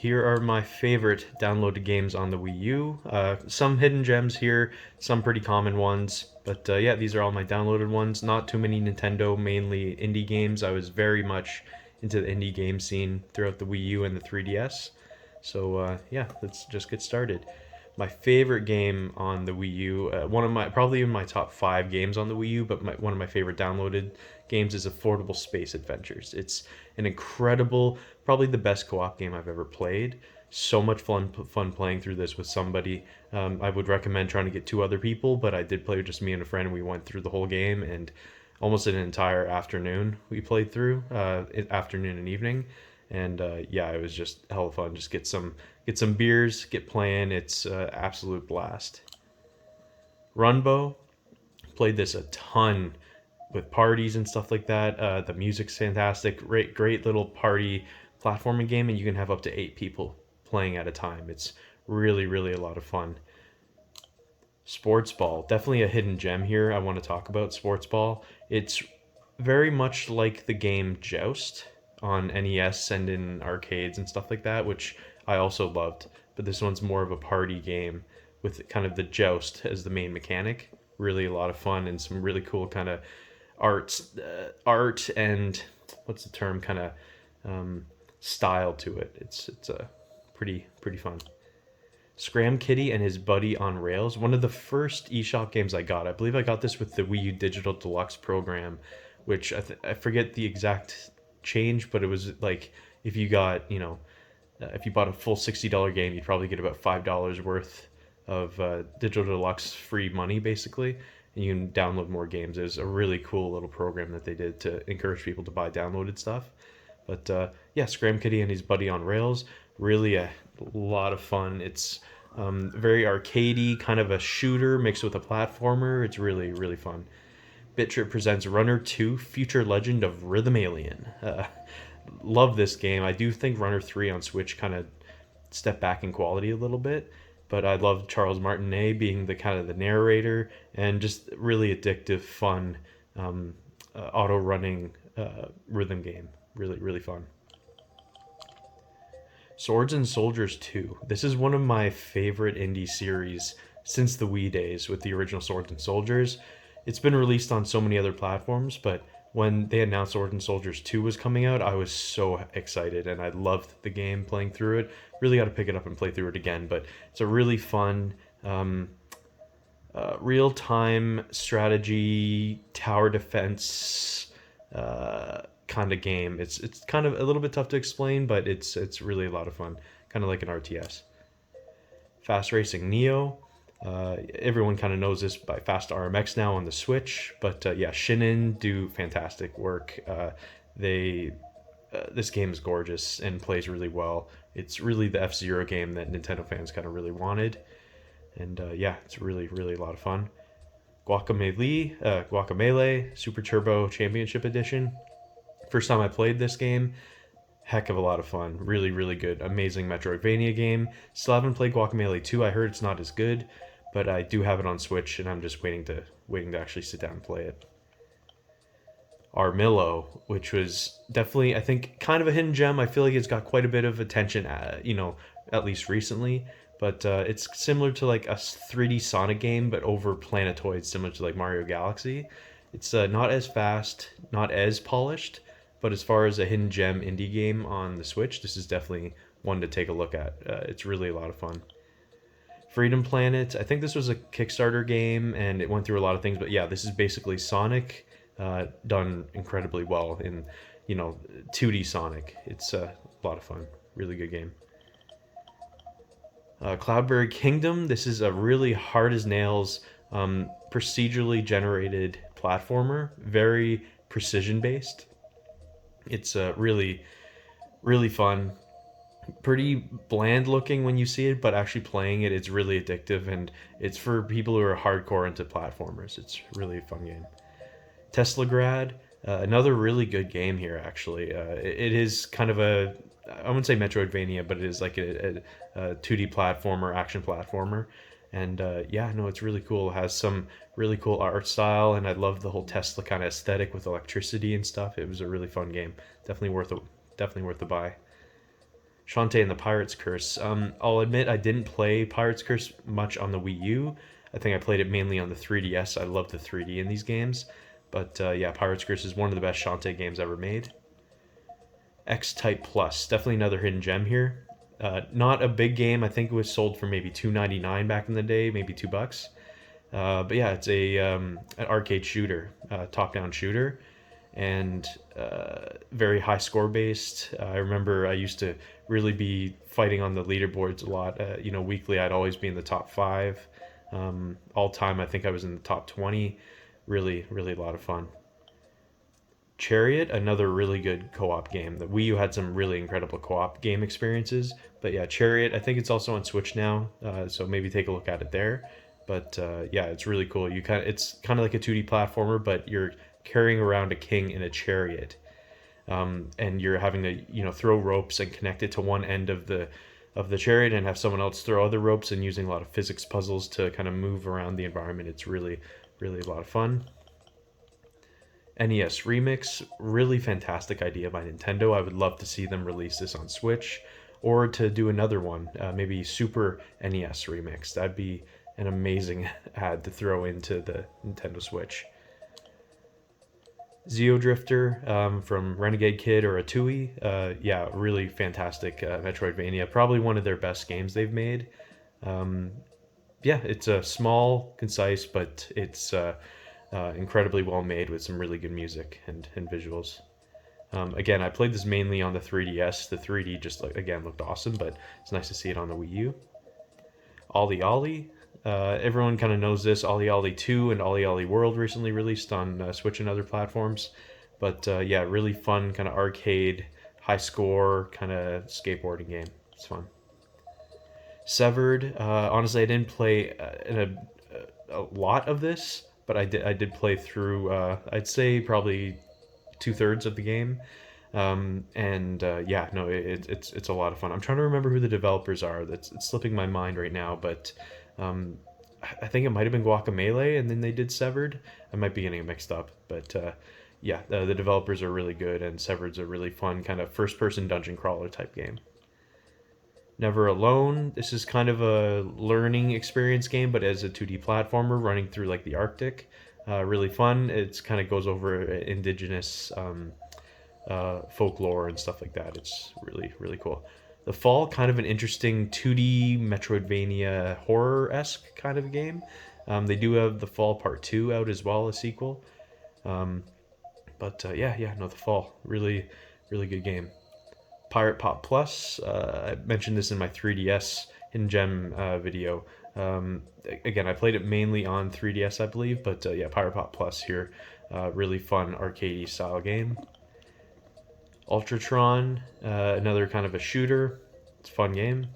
here are my favorite downloaded games on the Wii U. Some hidden gems here, some pretty common ones, but yeah, these are all my downloaded ones. Not too many Nintendo, mainly indie games. I was very much into the indie game scene throughout the Wii U and the 3DS. So yeah, let's just get started. My favorite game on the Wii U, one of my probably in my top five games on the Wii U, but one of my favorite downloaded games is Affordable Space Adventures. It's an incredible, probably the best co-op game I've ever played. So much fun playing through this with somebody. I would recommend trying to get two other people, but I did play with just me and a friend. And we went through the whole game and almost an entire afternoon we played through, afternoon and evening, and yeah, it was just hella fun. Just get some beers, get playing. It's absolute blast. Runbow, played this a ton with parties and stuff like that. The music's fantastic. Great little party platforming game, and you can have up to 8 people playing at a time. It's really a lot of fun. Sports Ball, definitely a hidden gem here. I want to talk about Sports Ball. It's very much like the game Joust on NES and in arcades and stuff like that, which I also loved. But this one's more of a party game with kind of the joust as the main mechanic. Really a lot of fun and some really cool kind of art and what's the term, kind of style to it. It's a pretty fun. Scram Kitty and His Buddy on Rails, one of the first eShop games I got. I believe I got this with the Wii U Digital Deluxe program, which I forget the exact change, but it was like if you got, if you bought a full $60 game, you'd probably get about $5 worth of Digital Deluxe free money, basically, and you can download more games. It was a really cool little program that they did to encourage people to buy downloaded stuff. But yeah, Scram Kitty and His Buddy on Rails, really a lot of fun. It's very arcadey, kind of a shooter mixed with a platformer. It's really fun. BitTrip presents Runner 2 Future Legend of Rhythm Alien. Love this game. I do think Runner 3 on Switch kind of stepped back in quality a little bit, but I love Charles Martinet being the kind of the narrator, and just really addictive, fun, auto running rhythm game. Really fun. Swords and Soldiers 2. This is one of my favorite indie series since the Wii days with the original Swords and Soldiers. It's been released on so many other platforms, but when they announced Swords and Soldiers 2 was coming out, I was so excited and I loved the game playing through it. Really got to pick it up and play through it again, but it's a really fun real-time strategy, tower defense kind of game. It's kind of a little bit tough to explain, but it's really a lot of fun, kind of like an RTS. Fast Racing Neo. Everyone kind of knows this by Fast RMX now on the Switch, but yeah, Shinin do fantastic work. This game is gorgeous and plays really well. It's really the F-Zero game that Nintendo fans kind of really wanted, and yeah, it's really a lot of fun. Guacamelee Super Turbo Championship Edition. First time I played this game, heck of a lot of fun. Really good, amazing Metroidvania game. Still haven't played Guacamelee 2. I heard it's not as good, but I do have it on Switch, and I'm just waiting to actually sit down and play it. Armillo, which was definitely, I think, kind of a hidden gem. I feel like it's got quite a bit of attention, at least recently. But it's similar to like a 3D Sonic game, but over planetoids, similar to like Mario Galaxy. It's not as fast, not as polished, but as far as a hidden gem indie game on the Switch, this is definitely one to take a look at. It's really a lot of fun. Freedom Planet, I think this was a Kickstarter game and it went through a lot of things, but yeah, this is basically Sonic done incredibly well in 2D Sonic. It's a lot of fun. Really good game. Cloudberry Kingdom, this is a really hard as nails procedurally generated platformer, very precision based. It's really fun, pretty bland looking when you see it, but actually playing it, it's really addictive, and it's for people who are hardcore into platformers. It's really a fun game. Teslagrad, another really good game here, actually. It is kind of I wouldn't say Metroidvania, but it is like a 2D platformer, action platformer. And yeah, no, it's really cool. It has some really cool art style, and I love the whole Tesla kind of aesthetic with electricity and stuff. It was a really fun game. Definitely worth the buy. Shantae and the Pirate's Curse. I'll admit I didn't play Pirate's Curse much on the Wii U. I think I played it mainly on the 3DS. I love the 3D in these games. But yeah, Pirate's Curse is one of the best Shantae games ever made. X-Type Plus, definitely another hidden gem here. Not a big game. I think it was sold for maybe $2.99 back in the day, maybe $2. But yeah, it's a an arcade shooter, top-down shooter, and very high score based. I remember I used to really be fighting on the leaderboards a lot. Weekly I'd always be in the top five. All time I think I was in the top 20. Really, really a lot of fun. Chariot, another really good co-op game. The Wii U had some really incredible co-op game experiences, but yeah, Chariot, I think it's also on Switch now, so maybe take a look at it there. But yeah, it's really cool. It's kind of like a 2D platformer, but you're carrying around a king in a chariot, and you're having to throw ropes and connect it to one end of the chariot, and have someone else throw other ropes, and using a lot of physics puzzles to kind of move around the environment. It's really, really a lot of fun. NES Remix, really fantastic idea by Nintendo. I would love to see them release this on Switch, or to do another one, maybe Super NES Remix. That'd be an amazing ad to throw into the Nintendo Switch. Xeodrifter from Renegade Kid or Atui. Yeah, really fantastic Metroidvania. Probably one of their best games they've made. Yeah, it's a small, concise, but it's incredibly well made with some really good music and visuals. Again, I played this mainly on the 3DS. The 3D just again looked awesome, but it's nice to see it on the Wii U. Ollie Ollie. Everyone kind of knows this. Ollie Ollie 2 and Ollie Ollie World recently released on Switch and other platforms. But yeah, really fun kind of arcade, high score kind of skateboarding game. It's fun. Severed. Honestly, I didn't play a lot of this, but I did play through. I'd say probably 2/3 of the game. And yeah, no, it's a lot of fun. I'm trying to remember who the developers are. It's slipping my mind right now, but um, I think it might have been Guacamelee, and then they did Severed. I might be getting it mixed up, but yeah, the developers are really good, and Severed's a really fun kind of first-person dungeon crawler type game. Never Alone. This is kind of a learning experience game, but as a 2D platformer running through like the Arctic. Really fun. It's kind of goes over indigenous folklore and stuff like that. It's really, really cool. The Fall, kind of an interesting 2D Metroidvania horror-esque kind of game. They do have The Fall Part 2 out as well, a sequel. But yeah, no, The Fall, really, really good game. Pirate Pop Plus, I mentioned this in my 3DS Hidden Gem video. Again, I played it mainly on 3DS, I believe, but yeah, Pirate Pop Plus here. Really fun arcadey style game. Ultratron, another kind of a shooter. It's a fun game.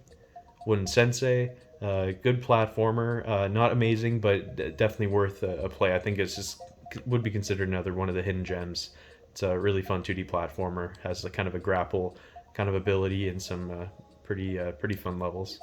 Wooden Sensei, good platformer. Not amazing, but definitely worth a play. I think it's just would be considered another one of the hidden gems. It's a really fun 2D platformer. Has a kind of a grapple kind of ability and some pretty fun levels.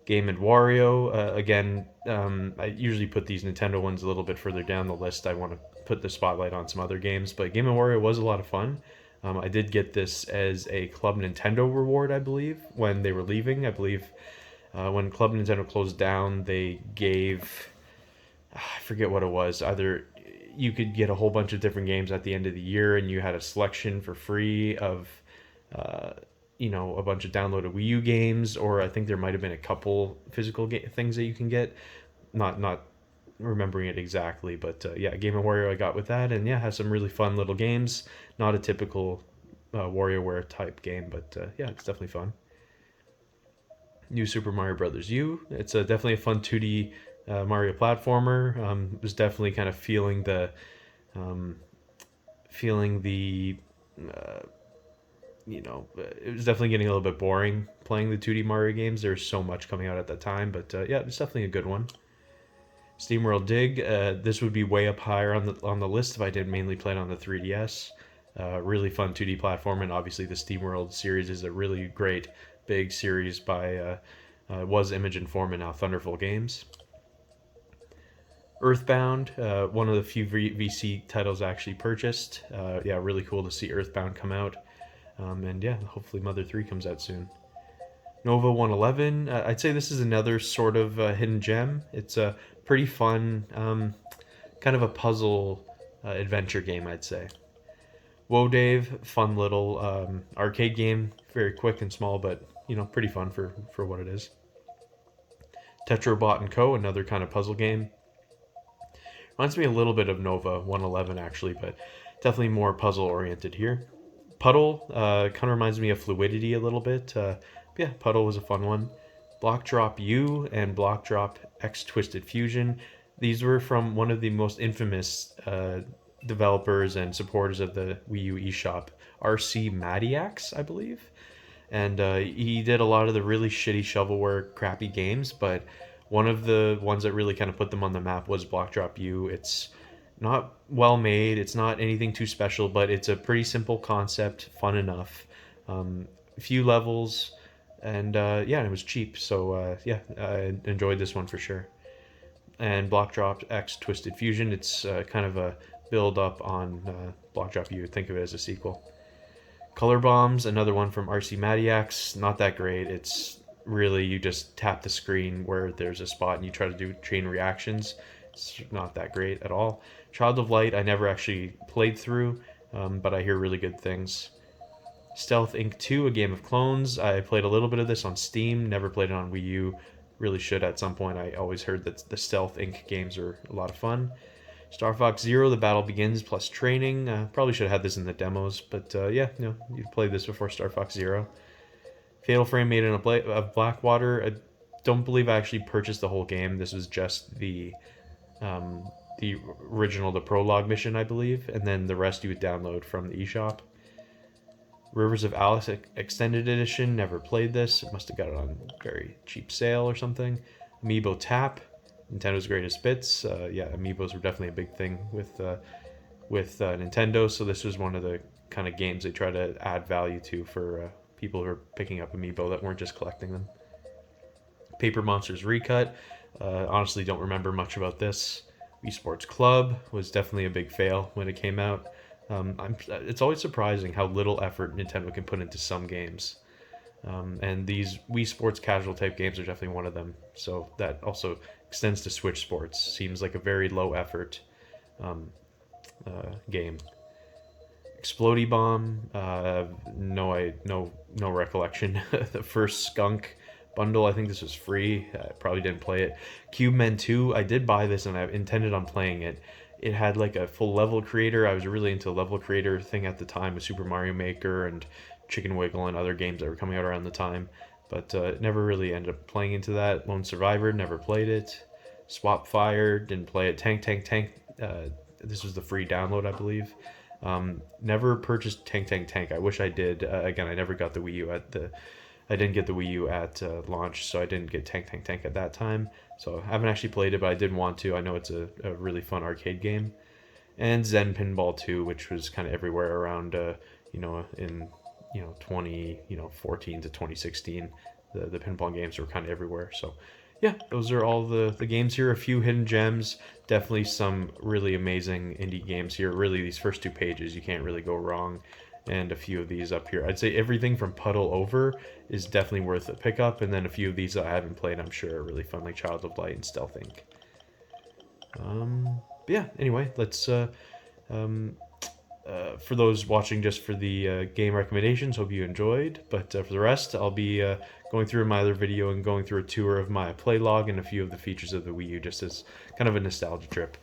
Game and Wario, again, I usually put these Nintendo ones a little bit further down the list. I want to put the spotlight on some other games, but Game and Wario was a lot of fun. I did get this as a Club Nintendo reward, I believe, when they were leaving. I believe when Club Nintendo closed down, they gave, I forget what it was, either you could get a whole bunch of different games at the end of the year, and you had a selection for free of a bunch of downloaded Wii U games, or I think there might have been a couple physical things that you can get. Not remembering it exactly, but yeah, Game of Wario I got with that, and yeah, has some really fun little games. Not a typical WarioWare type game, but yeah, it's definitely fun. New Super Mario Brothers U. It's definitely a fun 2D Mario platformer. Was definitely kind of feeling the it was definitely getting a little bit boring playing the 2D Mario games. There's so much coming out at that time, but yeah, it's definitely a good one. SteamWorld Dig, this would be way up higher on the list if I did mainly play it on the 3DS. Really fun 2D platform, and obviously the SteamWorld series is a really great big series by was Image and Form and now Thunderful Games. Earthbound, one of the few VC titles I actually purchased. Yeah, really cool to see Earthbound come out. And yeah, hopefully Mother 3 comes out soon. Nova 111, I'd say this is another sort of hidden gem. It's a pretty fun, kind of a puzzle adventure game, I'd say. Woe Dave, fun little arcade game, very quick and small, but pretty fun for what it is. Tetrobot and Co, another kind of puzzle game. Reminds me a little bit of Nova 111 actually, but definitely more puzzle oriented here. Puddle kind of reminds me of Fluidity a little bit. Yeah, Puddle was a fun one. Block Drop U and Block Drop X Twisted Fusion. These were from one of the most infamous developers and supporters of the Wii U eShop, RC Madiax, I believe. And he did a lot of the really shitty shovelware, crappy games, but one of the ones that really kind of put them on the map was Block Drop U. It's not well made, it's not anything too special, but it's a pretty simple concept, fun enough. A few levels, and yeah, it was cheap, so yeah, I enjoyed this one for sure. And Block Drop X Twisted Fusion, it's kind of a build up on Block Drop U. Think of it as a sequel. Color Bombs, another one from RC Madiax, not that great. It's really, you just tap the screen where there's a spot and you try to do chain reactions. It's not that great at all. Child of Light, I never actually played through, but I hear really good things. Stealth Inc. 2, A Game of Clones. I played a little bit of this on Steam, never played it on Wii U. Really should at some point. I always heard that the Stealth Inc. games are a lot of fun. Star Fox Zero, The Battle Begins plus Training. Probably should have had this in the demos, but yeah, you've played this before Star Fox Zero. Fatal Frame Maiden of Blackwater. I don't believe I actually purchased the whole game. This was just the original, the prologue mission, I believe, and then the rest you would download from the eShop. Rivers of Alice Extended Edition. Never played this. I must have got it on a very cheap sale or something. Amiibo Tap. Nintendo's Greatest Bits. Yeah, amiibos were definitely a big thing with Nintendo, so this was one of the kind of games they try to add value to for people who are picking up amiibo that weren't just collecting them. Paper Monsters Recut. Honestly, don't remember much about this. Wii Sports Club was definitely a big fail when it came out. It's always surprising how little effort Nintendo can put into some games. And these Wii Sports casual type games are definitely one of them. So that also extends to Switch Sports. Seems like a very low effort game. Explodey Bomb. No recollection. The first Skunk bundle. I think this was free. I probably didn't play it. Cube Men 2. I did buy this and I intended on playing it. It had like a full level creator. I was really into the level creator thing at the time with Super Mario Maker and Chicken Wiggle and other games that were coming out around the time, but never really ended up playing into that. Lone Survivor, never played it. Swap Fire, didn't play it. Tank Tank Tank, this was the free download, I believe. Never purchased Tank Tank Tank. I wish I did. Again, I never got the Wii U I didn't get the Wii U at launch, so I didn't get Tank Tank Tank at that time. So I haven't actually played it, but I did want to. I know it's a really fun arcade game. And Zen Pinball 2, which was kind of everywhere around, in 2014 to 2016. The pinball games were kind of everywhere. So yeah, those are all the games here. A few hidden gems, definitely some really amazing indie games here. Really, these first two pages, you can't really go wrong. And a few of these up here. I'd say everything from Puddle over is definitely worth a pickup, and then a few of these that I haven't played, I'm sure, are really fun, like Child of Light and Stealth Inc. Yeah, anyway, let's for those watching just for the game recommendations, hope you enjoyed. But for the rest, I'll be going through my other video and going through a tour of my play log and a few of the features of the Wii U, just as kind of a nostalgia trip.